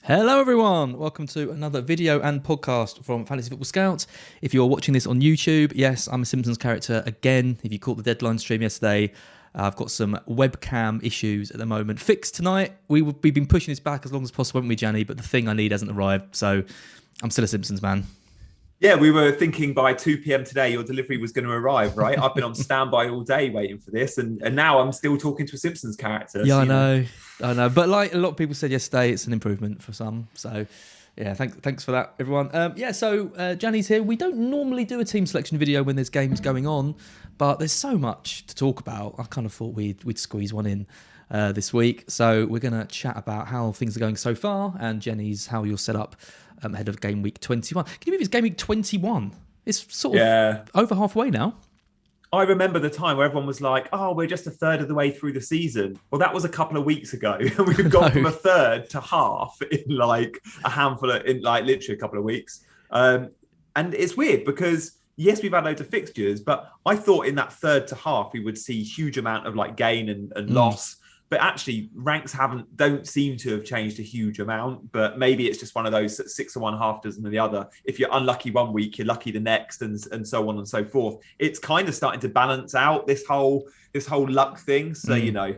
Hello everyone, welcome to another video and podcast from Fantasy Football Scout. If you're watching this on YouTube, yes, I'm a Simpsons character again. If you caught the deadline stream yesterday, I've got some webcam issues at the moment. Fixed tonight. We've been pushing this back as long as possible, haven't we, Gianni? But the thing I need hasn't arrived, so I'm still a Simpsons man. Yeah, we were thinking by 2 p.m. today your delivery was going to arrive, right? I've been on standby all day waiting for this, and now I'm still talking to a Simpsons character. Yeah, I know. But like a lot of people said yesterday, it's an improvement for some. So, yeah, thanks for that, everyone. So Gianni's here. We don't normally do a team selection video when there's games going on, but there's so much to talk about. I kind of thought we'd squeeze one in this week. So we're going to chat about how things are going so far, and Jenny's how you're set up ahead of Gameweek 21. Can you believe it's Gameweek 21? It's sort of over halfway now. I remember the time where everyone was like, oh, we're just a third of the way through the season. Well, that was a couple of weeks ago. We've gone from a third to half in like a handful of, in like literally a couple of weeks. And it's weird because, yes, we've had loads of fixtures, but I thought in that third to half, we would see huge amount of like gain and loss. But actually, ranks don't seem to have changed a huge amount. But maybe it's just one of those 6 of one, half dozen of the other. If you're unlucky one week, you're lucky the next, and so on and so forth. It's kind of starting to balance out this whole luck thing. So you know,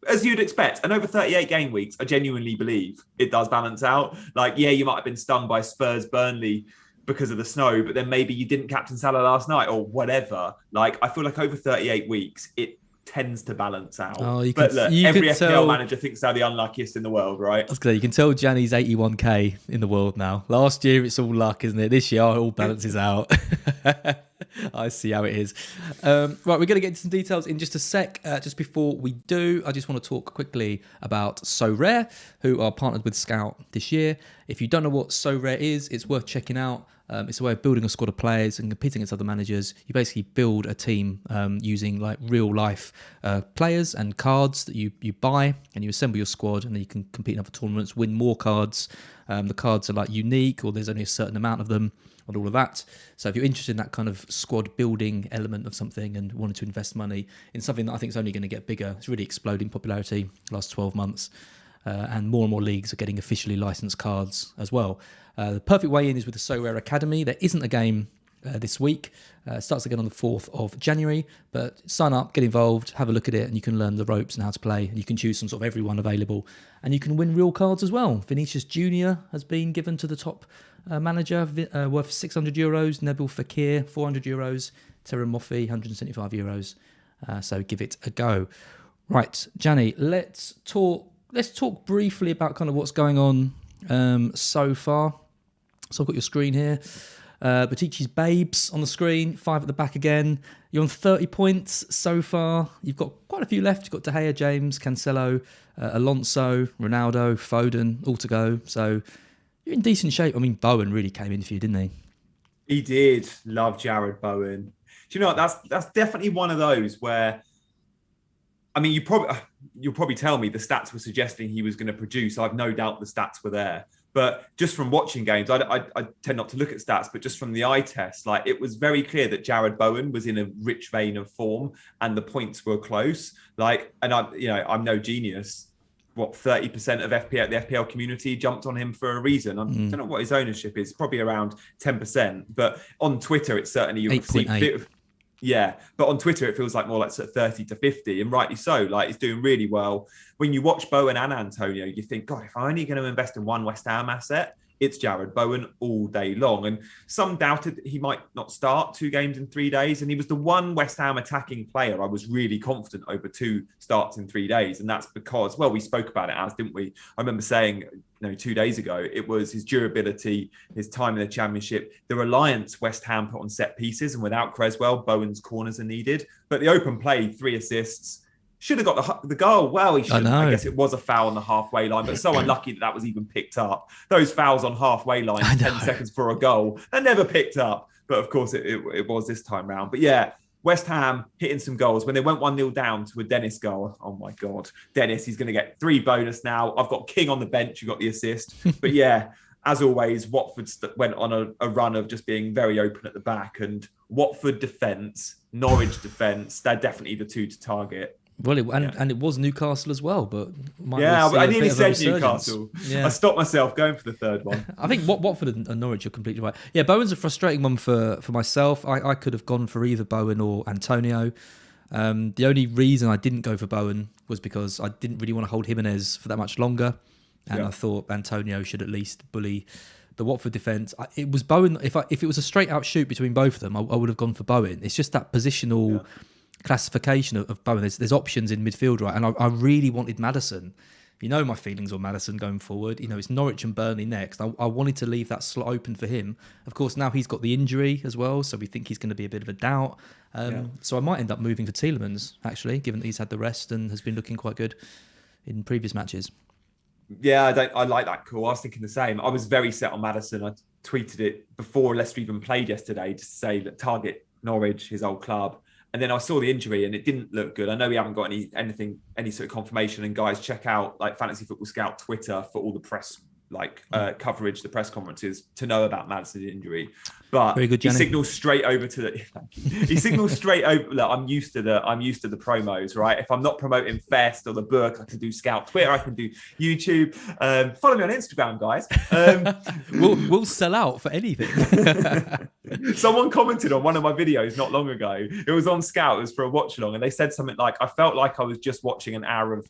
as you'd expect, and over 38 game weeks, I genuinely believe it does balance out. Like, yeah, you might have been stung by Spurs, Burnley because of the snow, but then maybe you didn't captain Salah last night or whatever. Like, I feel like over 38 weeks, it tends to balance out. But look, every FPL manager thinks they're the unluckiest in the world, right? That's good. You can tell Gianni's 81k in the world now. Last year, it's all luck, isn't it? This year, it all balances out. I see how it is. Right, we're going to get into some details in just a sec. Just before we do, I just want to talk quickly about SoRare, who are partnered with Scout this year. If you don't know what SoRare is, it's worth checking out. It's a way of building a squad of players and competing against other managers. You basically build a team using like real life players and cards that you buy, and you assemble your squad, and then you can compete in other tournaments, win more cards. The cards are like unique, or there's only a certain amount of them, and all of that. So if you're interested in that kind of squad building element of something and wanting to invest money in something that I think is only going to get bigger, it's really exploding popularity the last 12 months. And more leagues are getting officially licensed cards as well. The perfect way in is with the SoRare Academy. There isn't a game this week. It starts again on the 4th of January. But sign up, get involved, have a look at it, and you can learn the ropes and how to play. And you can choose from sort of everyone available. And you can win real cards as well. Vinicius Jr. has been given to the top manager, worth €600. Nabil Fekir, €400. Terra Moffi, €175. So give it a go. Right, Gianni, let's talk briefly about kind of what's going on so far. So I've got your screen here. Batici's Babes on the screen, 5 at the back again. You're on 30 points so far. You've got quite a few left. You've got De Gea, James, Cancelo, Alonso, Ronaldo, Foden, all to go. So you're in decent shape. I mean, Bowen really came in for you, didn't he? He did. Love Jared Bowen. Do you know what? That's definitely one of those where, I mean, you'll probably tell me the stats were suggesting he was going to produce. I've no doubt the stats were there. But just from watching games, I tend not to look at stats, but just from the eye test, like it was very clear that Jared Bowen was in a rich vein of form and the points were close. Like, and I'm no genius. 30% of the FPL community jumped on him for a reason. I don't know what his ownership is, probably around 10%. But on Twitter, it's certainly you see. Yeah, but on Twitter, it feels like more like sort of 30 to 50, and rightly so. Like, he's doing really well. When you watch Bowen and Antonio, you think, God, if I'm only going to invest in one West Ham asset, it's Jared Bowen all day long. And some doubted that he might not start 2 games in 3 days. And he was the one West Ham attacking player I was really confident over 2 starts in 3 days. And that's because, well, we spoke about it, didn't we? I remember saying, 2 days ago, it was his durability, his time in the Championship, the reliance West Ham put on set pieces. And without Creswell, Bowen's corners are needed. But the open play, 3 assists, should have got the goal. Well, he should. I guess it was a foul on the halfway line, but so unlucky that was even picked up. Those fouls on halfway line, 10 seconds for a goal, they're never picked up. But of course, it was this time round. But yeah, West Ham hitting some goals. When they went 1-0 down to a Dennis goal, oh my God. Dennis, he's going to get 3 bonus now. I've got King on the bench who got the assist. But yeah, as always, Watford went on a run of just being very open at the back. And Watford defence, Norwich defence, they're definitely the 2 to target. Well, and it was Newcastle as well, but I nearly said resurgence. Newcastle. Yeah. I stopped myself going for the third one. I think Watford and Norwich are completely right. Yeah, Bowen's a frustrating one for myself. I could have gone for either Bowen or Antonio. The only reason I didn't go for Bowen was because I didn't really want to hold Jimenez for that much longer, and I thought Antonio should at least bully the Watford defence. It was Bowen. If it was a straight out shoot between both of them, I would have gone for Bowen. It's just that positional classification of Bowen. There's options in midfield, right? And I really wanted Maddison. You know my feelings on Maddison going forward. You know, it's Norwich and Burnley next. I wanted to leave that slot open for him. Of course, now he's got the injury as well, so we think he's going to be a bit of a doubt. So I might end up moving for Tielemans, actually, given that he's had the rest and has been looking quite good in previous matches. Yeah, I like that call. I was thinking the same. I was very set on Maddison. I tweeted it before Leicester even played yesterday to say that target Norwich, his old club. And then I saw the injury and it didn't look good. I know we haven't got any sort of confirmation. And guys, check out like Fantasy Football Scout Twitter for all the press coverage, the press conferences to know about Maddison's injury. But very good, he Gianni. signals straight over to the. He signals straight over. Look, I'm used to the promos, right? If I'm not promoting Fest or the book, I can do Scout Twitter, I can do YouTube. Follow me on Instagram, guys. We'll sell out for anything. Someone commented on one of my videos not long ago. It was on Scout. It was for a watch along, and they said something like, "I felt like I was just watching an hour of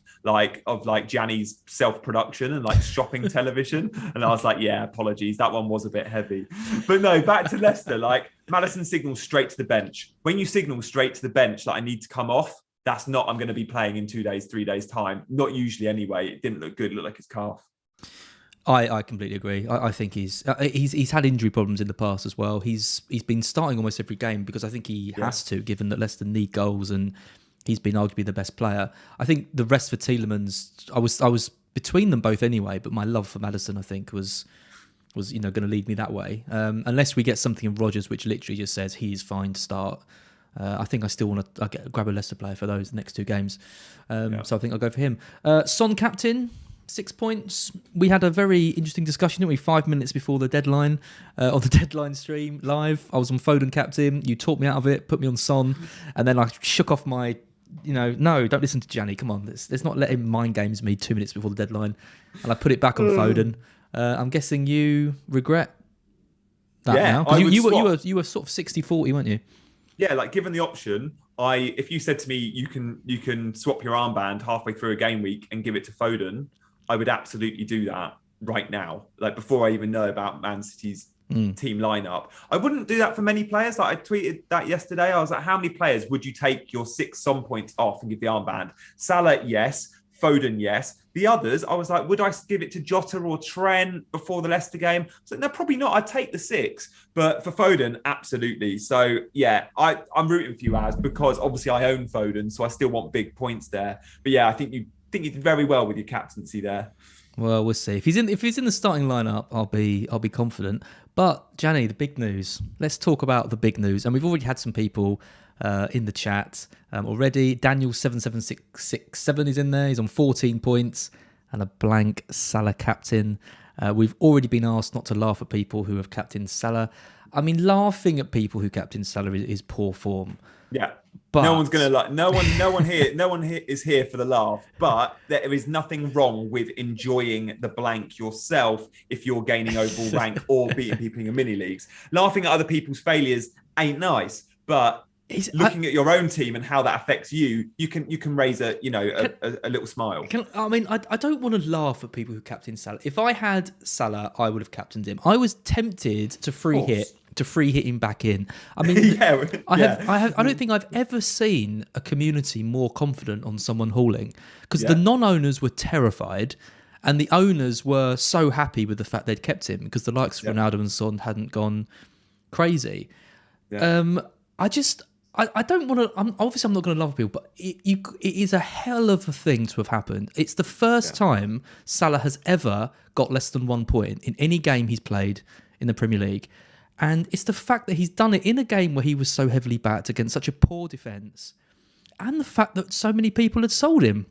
Gianni's self production and like shopping television." And I was like, "Yeah, apologies, that one was a bit heavy." But no, back to Leicester. Like Maddison signals straight to the bench. When you signal straight to the bench, like I need to come off. That's not. I'm going to be playing in 2 days, 3 days time. Not usually anyway. It didn't look good. It looked like his calf. I completely agree. I think he's had injury problems in the past as well. He's been starting almost every game because I think he has to, given that Leicester need goals and he's been arguably the best player. I think the rest for Tielemans, I was between them both anyway, but my love for Maddison, I think, was going to lead me that way. Unless we get something in Rodgers which literally just says he's fine to start. I think I still want to grab a Leicester player for those next two games. So I think I'll go for him. Son captain. 6 points. We had a very interesting discussion, didn't we? 5 minutes before the deadline, on the deadline stream live. I was on Foden captain. You talked me out of it, put me on Son, and then I shook off my, no, don't listen to Gianni. Come on, let's not let him mind games me 2 minutes before the deadline. And I put it back on Foden. I'm guessing you regret that now. You were sort of 60-40, weren't you? Yeah, like given the option, if you said to me you can swap your armband halfway through a game week and give it to Foden, I would absolutely do that right now, like before I even know about Man City's team lineup. I wouldn't do that for many players. Like I tweeted that yesterday. I was like, how many players would you take your 6 Son points off and give the armband? Salah, yes. Foden, yes. The others, I was like, would I give it to Jota or Trent before the Leicester game? I was like, no, probably not. I'd take the 6. But for Foden, absolutely. So, yeah, I'm rooting for you, Az, because obviously I own Foden, so I still want big points there. But yeah, I think you did very well with your captaincy there. Well, we'll see. If he's in the starting lineup, I'll be confident. But Gianni, the big news. Let's talk about the big news. And we've already had some people in the chat already. Daniel 77667 is in there. He's on 14 points and a blank Salah captain. We've already been asked not to laugh at people who have captained Salah. I mean, laughing at people who captain Salah is poor form. Yeah. But no one's gonna like. No one here is here for the laugh. But there is nothing wrong with enjoying the blank yourself if you're gaining overall rank or beating people in your mini leagues. Laughing at other people's failures ain't nice, but looking at your own team and how that affects you, you can raise a little smile. I don't want to laugh at people who captain Salah. If I had Salah, I would have captained him. I was tempted to free hit him back in. I mean, I don't think I've ever seen a community more confident on someone hauling, because the non-owners were terrified and the owners were so happy with the fact they'd kept him because the likes of Ronaldo and Son hadn't gone crazy. I don't want to. Obviously, I'm not going to love people, but it is a hell of a thing to have happened. It's the first time Salah has ever got less than 1 point in any game he's played in the Premier League. And it's the fact that he's done it in a game where he was so heavily backed against such a poor defence, and the fact that so many people had sold him.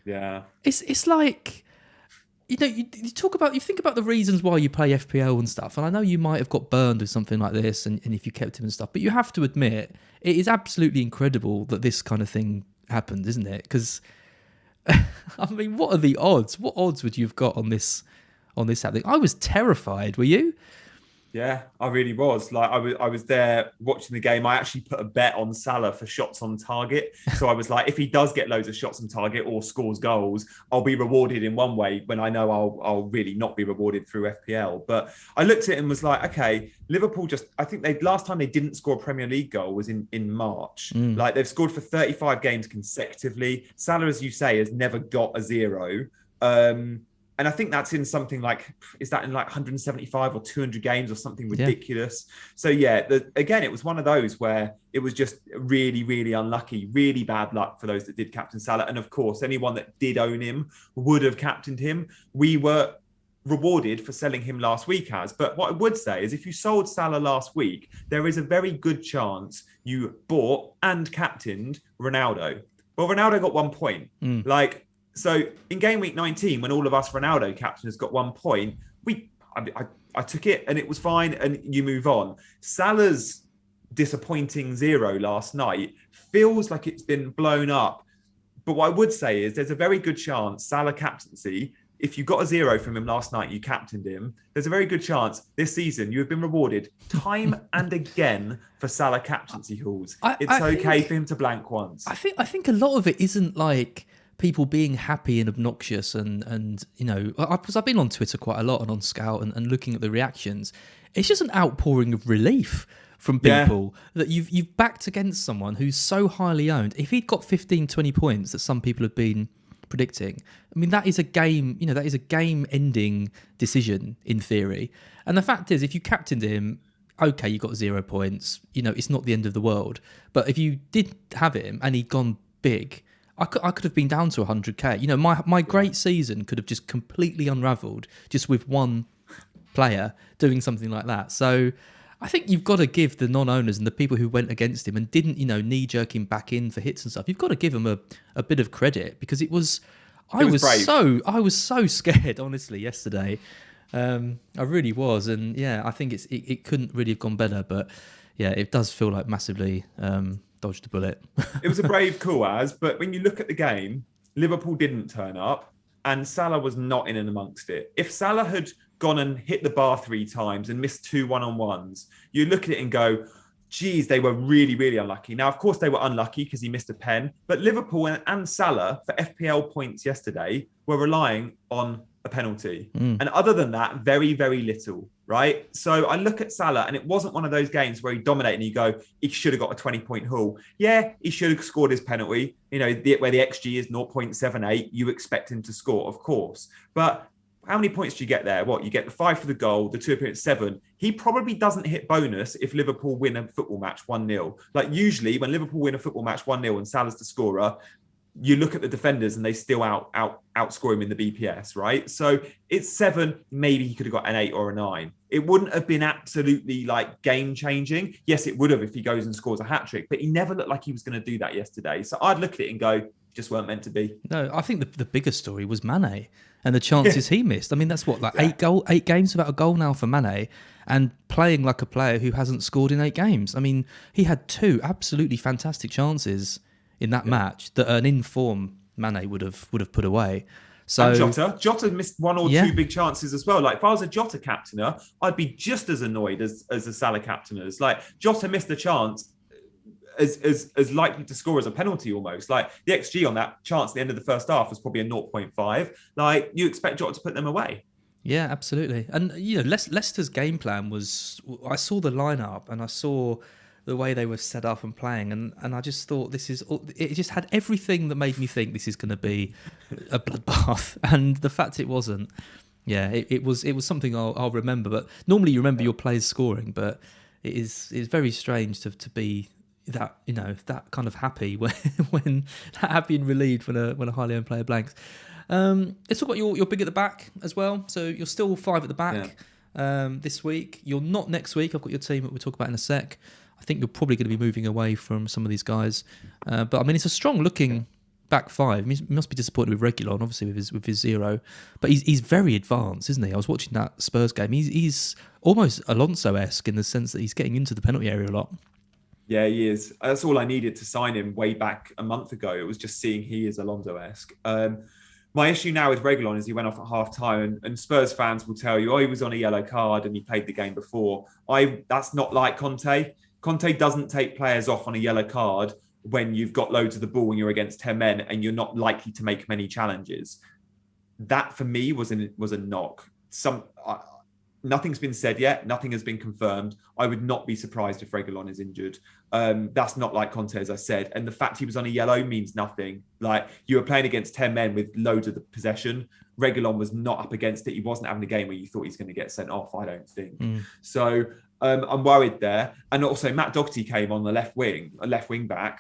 Yeah, it's like, you think about the reasons why you play FPL and stuff, and I know you might have got burned with something like this, and if you kept him and stuff, but you have to admit it is absolutely incredible that this kind of thing happened, isn't it? Because I mean, what are the odds? What odds would you have got on this happening? I was terrified. Were you? Yeah, I really was. Like I was there watching the game. I actually put a bet on Salah for shots on target. So I was like, if he does get loads of shots on target or scores goals, I'll be rewarded in one way when I know I'll really not be rewarded through FPL. But I looked at it and was like, okay, Liverpool I think last time they didn't score a Premier League goal was in March. Like they've scored for 35 games consecutively. Salah, as you say, has never got a zero. And I think that's in something like, is that in like 175 or 200 games or something ridiculous? Yeah. So yeah, again, it was one of those where it was just really, really unlucky, really bad luck for those that did captain Salah. And of course, anyone that did own him would have captained him. We were rewarded for selling him last week but what I would say is if you sold Salah last week, there is a very good chance you bought and captained Ronaldo. Well, Ronaldo got 1 point. So in game week 19, when all of us Ronaldo captains got 1 point, I took it and it was fine and you move on. Salah's disappointing 0 last night feels like it's been blown up. But what I would say is there's a very good chance Salah captaincy, if you got a 0 from him last night, you captained him, there's a very good chance this season you have been rewarded time and again for Salah captaincy hauls. It's okay for him to blank once. I think a lot of it isn't like people being happy and obnoxious and you know, because I've been on Twitter quite a lot and on Scout and looking at the reactions. It's just an outpouring of relief from people that you've backed against someone who's so highly owned. If he'd got 15, 20 points that some people have been predicting, I mean, that is a game, you know, that is a game-ending decision in theory. And the fact is, if you captained him, okay, you got 0 points, you know, it's not the end of the world. But if you did have him and he'd gone big, I could have been down to 100k. You know, my great season could have just completely unravelled just with one player doing something like that. So I think you've got to give the non-owners and the people who went against him and didn't, you know, knee-jerk him back in for hits and stuff, you've got to give them a bit of credit because I was so scared, honestly, yesterday. I really was. And yeah, I think it couldn't really have gone better. But yeah, it does feel like massively dodged a bullet. It was a brave call, but when you look at the game, Liverpool didn't turn up and Salah was not in and amongst it. If Salah had gone and hit the bar 3 times and missed 2 one-on-ones, you look at it and go, geez, they were really, really unlucky. Now, of course, they were unlucky because he missed a pen, but Liverpool and Salah for FPL points yesterday were relying on a penalty. And other than that, very, very little, right? So I look at Salah and it wasn't one of those games where he dominated and you go, he should have got a 20-point haul. Yeah, he should have scored his penalty. You know, where the XG is 0.78, you expect him to score, of course. But how many points do you get there? What, you get the 5 for the goal, the 2 appearance 7. He probably doesn't hit bonus if Liverpool win a football match 1-0. Like usually when Liverpool win a football match 1-0 and Salah's the scorer, you look at the defenders and they still outscore him in the BPS, right? So it's 7, maybe he could have got an 8 or a 9. It wouldn't have been absolutely like game changing. Yes, it would have if he goes and scores a hat trick, but he never looked like he was going to do that yesterday. So I'd look at it and go, just weren't meant to be. No, I think the bigger story was Mane and the chances he missed. I mean, that's what, like 8 games without a goal now for Mane and playing like a player who hasn't scored in 8 games. I mean, he had 2 absolutely fantastic chances in that match that an in-form Mane would have put away. So and Jota missed 1 or 2 big chances as well. Like if I was a Jota captainer, I'd be just as annoyed as the Salah captainers. Like Jota missed a chance as likely to score as a penalty almost. Like the XG on that chance at the end of the first half was probably a 0.5. Like you expect Jota to put them away. Yeah, absolutely. And you know, Leicester's game plan was, I saw the lineup and I saw the way they were set up and playing, and I just thought it just had everything that made me think this is going to be a bloodbath, and the fact it wasn't, it was something I'll remember. But normally you remember your players scoring, but it's very strange to be that, you know, that kind of happy when happy and relieved when a highly owned player blanks. It's all got your big at the back as well, so you're still 5 at the back this week. You're not next week. I've got your team that we'll talk about in a sec. I think you're probably going to be moving away from some of these guys. But I mean, it's a strong looking back 5. He must be disappointed with Reguilon, obviously with his 0. But he's very advanced, isn't he? I was watching that Spurs game. He's almost Alonso-esque in the sense that he's getting into the penalty area a lot. Yeah, he is. That's all I needed to sign him way back a month ago. It was just seeing he is Alonso-esque. My issue now with Reguilon is he went off at half time, and Spurs fans will tell you, oh, he was on a yellow card and he played the game before. That's not like Conte. Conte doesn't take players off on a yellow card when you've got loads of the ball and you're against 10 men and you're not likely to make many challenges. That for me was a knock. Nothing's been said yet. Nothing has been confirmed. I would not be surprised if Reguilon is injured. That's not like Conte, as I said. And the fact he was on a yellow means nothing. Like, you were playing against 10 men with loads of the possession. Reguilon was not up against it. He wasn't having a game where you thought he's going to get sent off, I don't think. So I'm worried there. And also Matt Doherty came on the left wing back,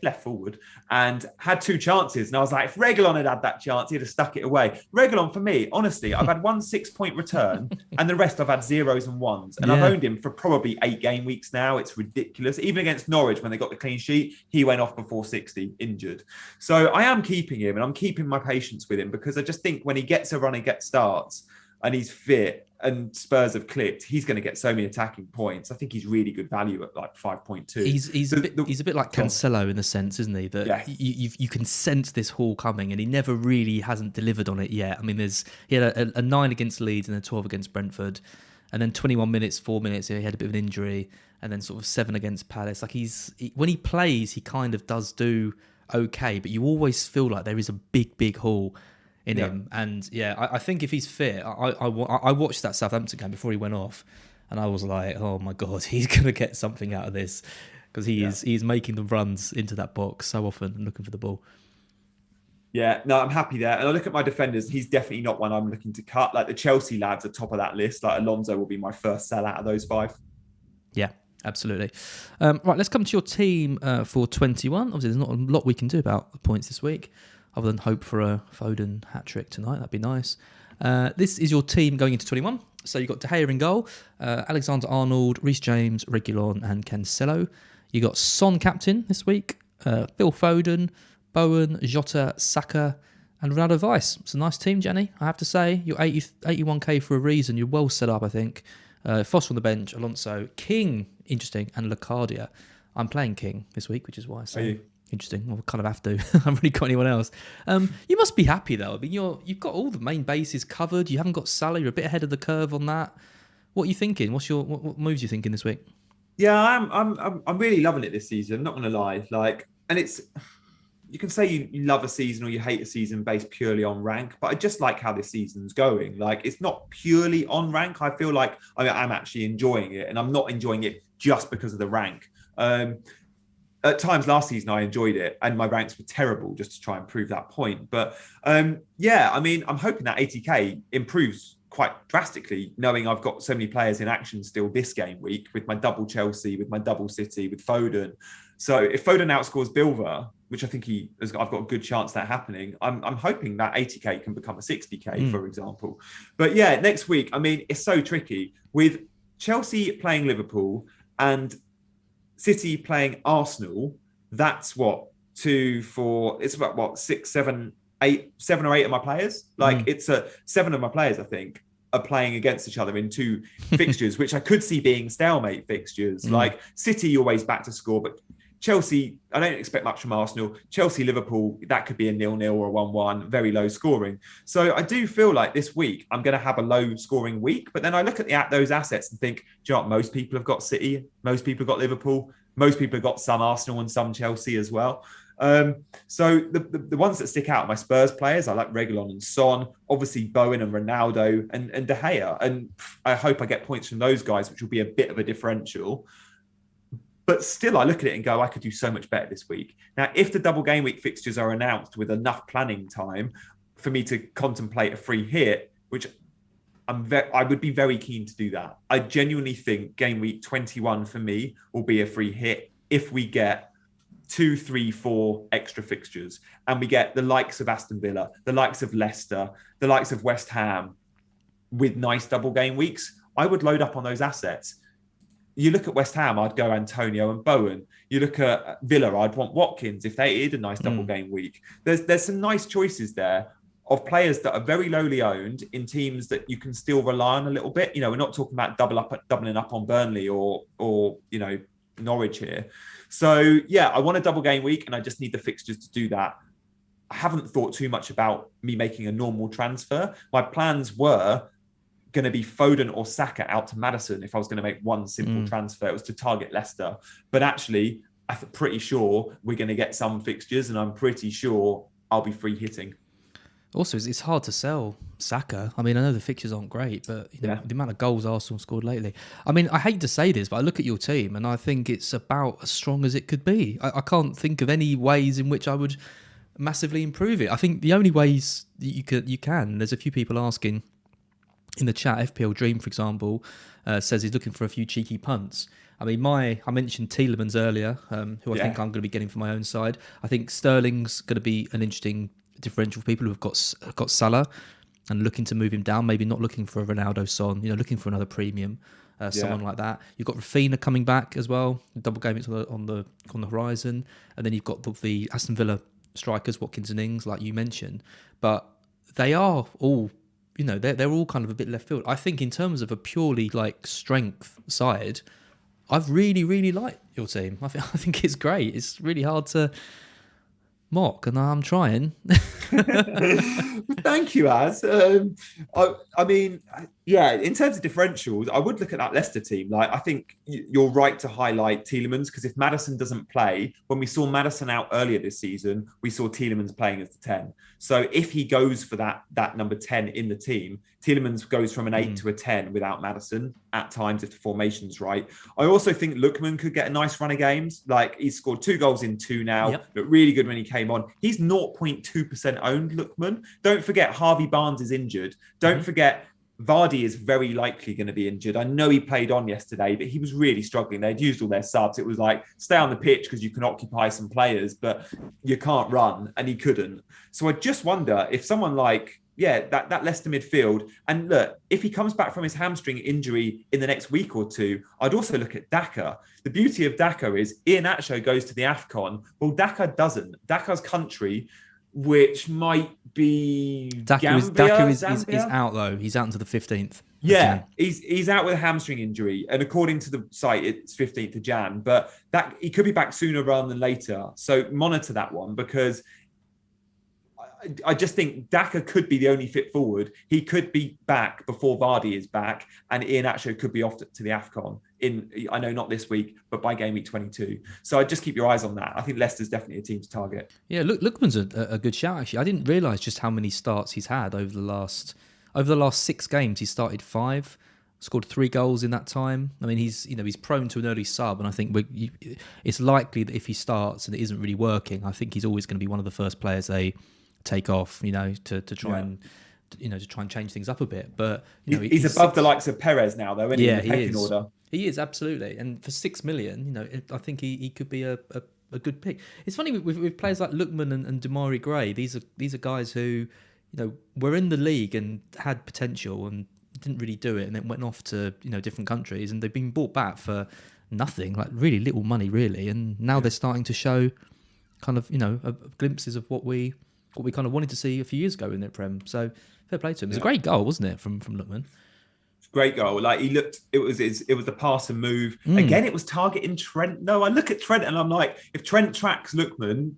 left forward, and had 2 chances. And I was like, if Reguilon had that chance, he'd have stuck it away. Reguilon, for me, honestly, I've had 1 6-point return and the rest I've had 0s and 1s. And I've owned him for probably 8 game weeks now. It's ridiculous. Even against Norwich, when they got the clean sheet, he went off before 60, injured. So I am keeping him, and I'm keeping my patience with him, because I just think when he gets a run and gets starts and he's fit and Spurs have clicked, he's going to get so many attacking points. I think he's really good value at like 5.2. He's a bit like Cancelo in the sense, isn't he? That you can sense this haul coming, and he never really hasn't delivered on it yet. I mean, he had a 9 against Leeds and then 12 against Brentford, and then 21 minutes, 4 minutes, he had a bit of an injury, and then sort of 7 against Palace. Like, when he plays, he kind of does do okay, but you always feel like there is a big haul in him. And I think if he's fit, I watched that Southampton game before he went off, and I was like, oh my God, he's going to get something out of this, because he's making the runs into that box so often and looking for the ball. Yeah, no, I'm happy there. And I look at my defenders, he's definitely not one I'm looking to cut. Like, the Chelsea lads are top of that list. Like, Alonso will be my first sell out of those 5. Yeah, absolutely. Right, let's come to your team for 21. Obviously, there's not a lot we can do about the points this week, other than hope for a Foden hat-trick tonight. That'd be nice. This is your team going into 21. So you've got De Gea in goal, Alexander-Arnold, Reece James, Reguilon and Cancelo. You got Son captain this week, Phil Foden, Bowen, Jota, Saka and Ronaldo Vice. It's a nice team, Gianni, I have to say. You're 81k for a reason. You're well set up, I think. Foster on the bench, Alonso, King, interesting, and Locadia. I'm playing King this week, which is why I say interesting. Well, I kind of have to. I haven't really got anyone else. You must be happy though. I mean, you've got all the main bases covered. You haven't got Salah. You're a bit ahead of the curve on that. What are you thinking? What moves are you thinking this week? Yeah, I'm really loving it this season. I'm not going to lie. Like, and it's, you can say you love a season or you hate a season based purely on rank, but I just like how this season's going. Like, it's not purely on rank. I feel like I'm actually enjoying it, and I'm not enjoying it just because of the rank. At times last season, I enjoyed it, and my ranks were terrible just to try and prove that point. But yeah, I mean, I'm hoping that 80k improves quite drastically, knowing I've got so many players in action still this game week, with my double Chelsea, with my double City, with Foden. So if Foden outscores Bilva, which I think I've got a good chance of that happening, I'm hoping that 80k can become a 60k, for example. But yeah, next week, I mean, it's so tricky with Chelsea playing Liverpool and City playing Arsenal. That's it's about what, 7 or 8 of my players. Like, it's 7 of my players, I think, are playing against each other in 2 fixtures, which I could see being stalemate fixtures. Like, City always back to score, but Chelsea, I don't expect much from Arsenal. Chelsea, Liverpool, that could be a 0-0 or a 1-1, very low scoring. So I do feel like this week I'm going to have a low scoring week. But then I look at those assets and think, do you know what? Most people have got City, most people have got Liverpool, most people have got some Arsenal and some Chelsea as well. So the ones that stick out are my Spurs players. I like Reguilon and Son, obviously Bowen and Ronaldo and De Gea. And I hope I get points from those guys, which will be a bit of a differential. But still, I look at it and go, I could do so much better this week. Now, if the double game week fixtures are announced with enough planning time for me to contemplate a free hit, which I would be very keen to do that. I genuinely think game week 21 for me will be a free hit if we get 2, 3, 4 extra fixtures, and we get the likes of Aston Villa, the likes of Leicester, the likes of West Ham with nice double game weeks. I would load up on those assets. You look at West Ham, I'd go Antonio and Bowen. You look at Villa, I'd want Watkins if they did a nice double game week. There's some nice choices there of players that are very lowly owned in teams that you can still rely on a little bit. You know, we're not talking about doubling up on Burnley or Norwich here. So yeah, I want a double game week and I just need the fixtures to do that. I haven't thought too much about me making a normal transfer. My plans were going to be Foden or Saka out to Maddison if I was going to make one simple transfer. It was to target Leicester. But actually, I'm pretty sure we're going to get some fixtures and I'm pretty sure I'll be free hitting. Also, it's hard to sell Saka. I mean, I know the fixtures aren't great, but the amount of goals Arsenal scored lately. I mean, I hate to say this, but I look at your team and I think it's about as strong as it could be. I can't think of any ways in which I would massively improve it. I think the only ways that you can. There's a few people asking in the chat. FPL Dream, for example, says he's looking for a few cheeky punts. I mean, I mentioned Tielemans earlier, who I think I'm going to be getting for my own side. I think Sterling's going to be an interesting differential for people who've got Salah and looking to move him down, maybe not looking for a Ronaldo Son, looking for another premium, someone like that. You've got Rafinha coming back as well, double game on the horizon, and then you've got the Aston Villa strikers, Watkins and Ings, like you mentioned, but they are all, they're all kind of a bit left field. I think in terms of a purely like strength side, I've really, really liked your team. I think it's great. It's really hard to mock, and I'm trying. Thank you, Az. I mean, yeah, in terms of differentials, I would look at that Leicester team. Like, I think you're right to highlight Tielemans, because if Maddison doesn't play, when we saw Maddison out earlier this season, we saw Tielemans playing as the 10. So if he goes for that number 10 in the team, Tielemans goes from an 8 to a 10 without Maddison at times if the formation's right. I also think Lookman could get a nice run of games. Like, he's scored 2 goals in 2 now. Yep. Looked really good when he came on. He's 0.2% owned, Lookman. Don't forget Harvey Barnes is injured. Don't forget Vardy is very likely going to be injured. I know he played on yesterday, but he was really struggling. They'd used all their subs. It was like, stay on the pitch because you can occupy some players, but you can't run, and he couldn't. So I just wonder if someone like, that Leicester midfield, and look, if he comes back from his hamstring injury in the next week or two, I'd also look at Daka. The beauty of Daka is Iheanacho goes to the AFCON. Well, Daka doesn't. Daka's country, which might be Daka is out though. He's out until the 15th. Yeah, he's out with a hamstring injury, and according to the site, it's 15th of Jan. But that he could be back sooner rather than later. So monitor that one, because I just think Daka could be the only fit forward. He could be back before Vardy is back, and Iheanacho could be off to the AFCON I know not this week, but by game week 22. So I'd just keep your eyes on that. I think Leicester's definitely a team to target. Yeah, Lookman's a good shout, actually. I didn't realise just how many starts he's had over the last 6 games. He started 5, scored 3 goals in that time. I mean, he's prone to an early sub, and I think it's likely that if he starts and it isn't really working, I think he's always going to be one of the first players they take off, to try and change things up a bit. But he's above the likes of Perez now, though, isn't he? In the pecking order. He is, absolutely. And for 6 million, I think he could be a good pick. It's funny with players like Lookman and Damari Gray. These are guys who were in the league and had potential and didn't really do it, and then went off to different countries, and they've been bought back for nothing, like really little money, really. And now they're starting to show kind of glimpses of what we kind of wanted to see a few years ago in the Prem. So fair play to him. It was a great goal, wasn't it, from Lookman? Great goal. Like, he looked, it was the pass and move. Again, it was targeting Trent. No, I look at Trent and I'm like, if Trent tracks Lookman,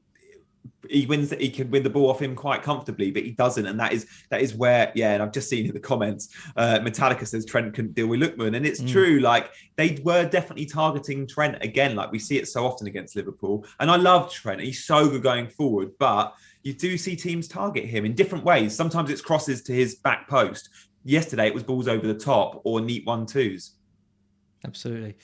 he can win the ball off him quite comfortably, but he doesn't. And that is where, and I've just seen in the comments, Metallica says Trent couldn't deal with Lookman. And it's true. Like, they were definitely targeting Trent again. Like, we see it so often against Liverpool. And I love Trent. He's so good going forward, but you do see teams target him in different ways. Sometimes it's crosses to his back post. Yesterday, it was balls over the top or neat 1-2s. Absolutely.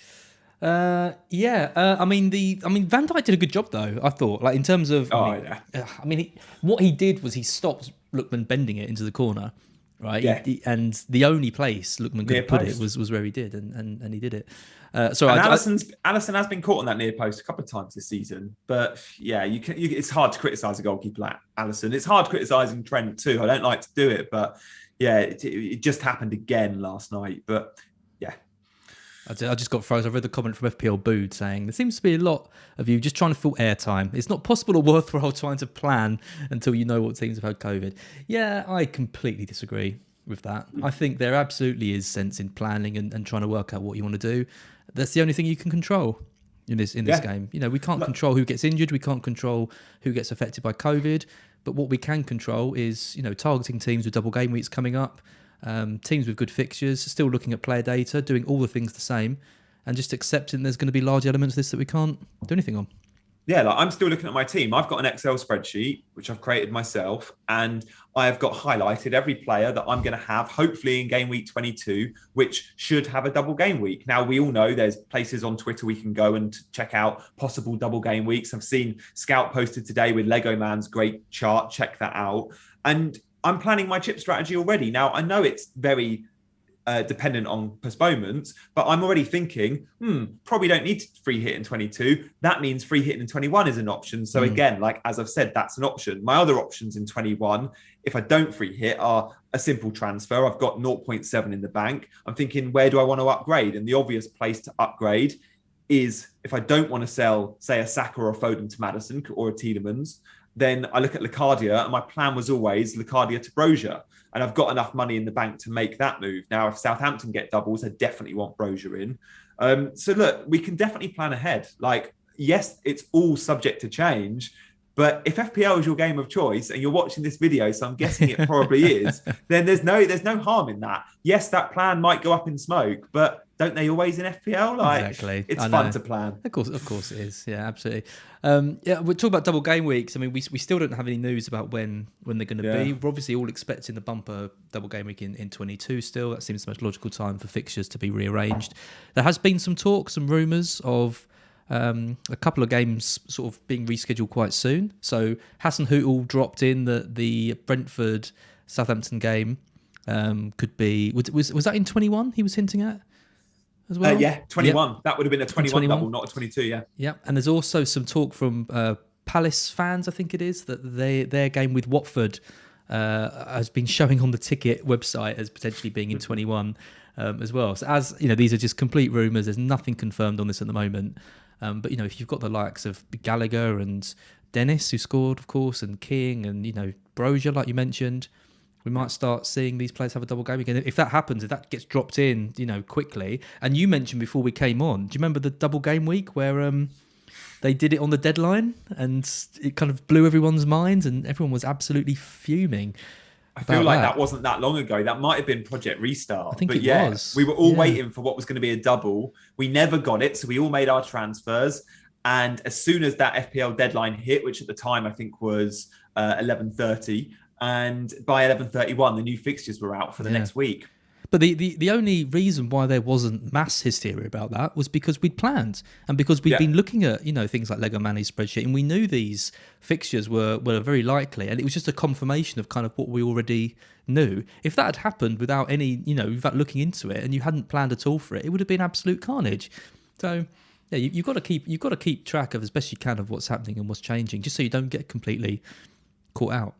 I mean, Van Dijk did a good job though. I thought, like, in terms of, what he did was he stopped Lookman bending it into the corner, right? Yeah. And the only place Lookman could put it was where he did, and he did it. Alisson has been caught on that near post a couple of times this season, but it's hard to criticise a goalkeeper like Alisson. It's hard criticising Trent too. I don't like to do it, but it just happened again last night. But I just got froze. I read the comment from FPL Bood saying there seems to be a lot of you just trying to fill airtime. It's not possible or worthwhile trying to plan until you know what teams have had COVID. Yeah, I completely disagree with that. I think there absolutely is sense in planning and trying to work out what you want to do. That's the only thing you can control. in this game. You know, we can't control who gets injured. We can't control who gets affected by COVID. But what we can control is, you know, targeting teams with double game weeks coming up, teams with good fixtures, still looking at player data, doing all the things the same, and just accepting there's going to be large elements of this that we can't do anything on. Yeah, like I'm still looking at my team. I've got an Excel spreadsheet, which I've created myself, and I have got highlighted every player that I'm going to have, hopefully in game week 22, which should have a double game week. Now, we all know there's places on Twitter we can go and check out possible double game weeks. I've seen Scout posted today with Lego Man's great chart. Check that out. And I'm planning my chip strategy already. Now, I know it's very dependent on postponements, but I'm already thinking, probably don't need free hit in 22. That means free hit in 21 is an option. So again, like as I've said, that's an option. My other options in 21, if I don't free hit, are a simple transfer. I've got 0.7 in the bank. I'm thinking, where do I want to upgrade? And the obvious place to upgrade is if I don't want to sell, say, a Saka or a Foden to Maddison or a Tielemans, then I look at Locadia, and my plan was always Locadia to Brozier. And I've got enough money in the bank to make that move. Now, if Southampton get doubles, I definitely want Brozier in. So look, we can definitely plan ahead. Like, yes, it's all subject to change. But if FPL is your game of choice and you're watching this video, so I'm guessing it probably is, then there's no harm in that. Yes, that plan might go up in smoke, but don't they always in FPL? Like, exactly. It's fun to plan. Of course it is. Yeah, absolutely. We're talking about double game weeks. I mean, we still don't have any news about when they're going to be. We're obviously all expecting the bumper double game week in 22 still. That seems the most logical time for fixtures to be rearranged. There has been some talk, some rumours of a couple of games sort of being rescheduled quite soon. So Hassan Hootel dropped in that the Brentford Southampton game could be was that in 21 he was hinting at as well? 21. Yep. That would have been a 21 double, not a 22. Yeah. And there's also some talk from Palace fans, I think it is, that their game with Watford has been showing on the ticket website as potentially being in 21 as well. So as you know, these are just complete rumours. There's nothing confirmed on this at the moment. But, you know, if you've got the likes of Gallagher and Dennis, who scored, of course, and King and, you know, Brozier, like you mentioned, we might start seeing these players have a double game again. If that happens, if that gets dropped in, you know, quickly. And you mentioned before we came on, do you remember the double game week where they did it on the deadline and it kind of blew everyone's minds and everyone was absolutely fuming? I feel like that wasn't that long ago. That might have been Project Restart. I think it was. We were all waiting for what was going to be a double. We never got it, so we all made our transfers. And as soon as that FPL deadline hit, which at the time I think was 11:30, and by 11:31 the new fixtures were out for the next week. But the only reason why there wasn't mass hysteria about that was because we'd planned and because we'd been looking at, you know, things like Lego Manny's spreadsheet, and we knew these fixtures were very likely, and it was just a confirmation of kind of what we already knew. If that had happened without any, you know, without looking into it, and you hadn't planned at all for it, it would have been absolute carnage. So yeah, you've got to keep track of as best you can of what's happening and what's changing, just so you don't get completely caught out.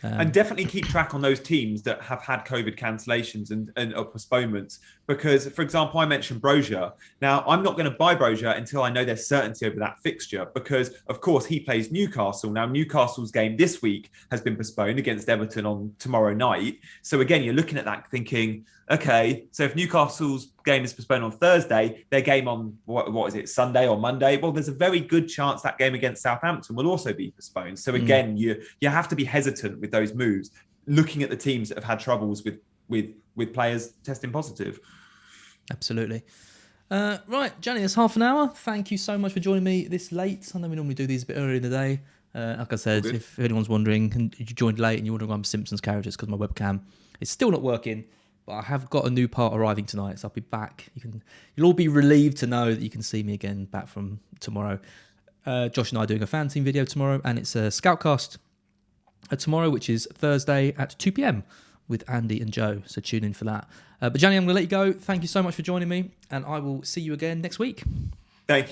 And definitely keep track on those teams that have had COVID cancellations and postponements. Because, for example, I mentioned Brozier. Now, I'm not going to buy Brozier until I know there's certainty over that fixture. Because, of course, he plays Newcastle. Now, Newcastle's game this week has been postponed against Everton on tomorrow night. So, again, you're looking at that thinking, okay, so if Newcastle's game is postponed on Thursday, their game on, what is it, Sunday or Monday? Well, there's a very good chance that game against Southampton will also be postponed. So again, you have to be hesitant with those moves, looking at the teams that have had troubles with players testing positive. Absolutely. Right, Gianni, it's half an hour. Thank you so much for joining me this late. I know we normally do these a bit earlier in the day. Like I said, if anyone's wondering, and you joined late and you're wondering why I'm Simpsons characters because my webcam is still not working. But I have got a new part arriving tonight, so I'll be back. You'll all be relieved to know that you can see me again back from tomorrow. Josh and I are doing a fan team video tomorrow, and it's a Scoutcast tomorrow, which is Thursday at 2 p.m. with Andy and Joe. So tune in for that. But Gianni, I'm going to let you go. Thank you so much for joining me, and I will see you again next week.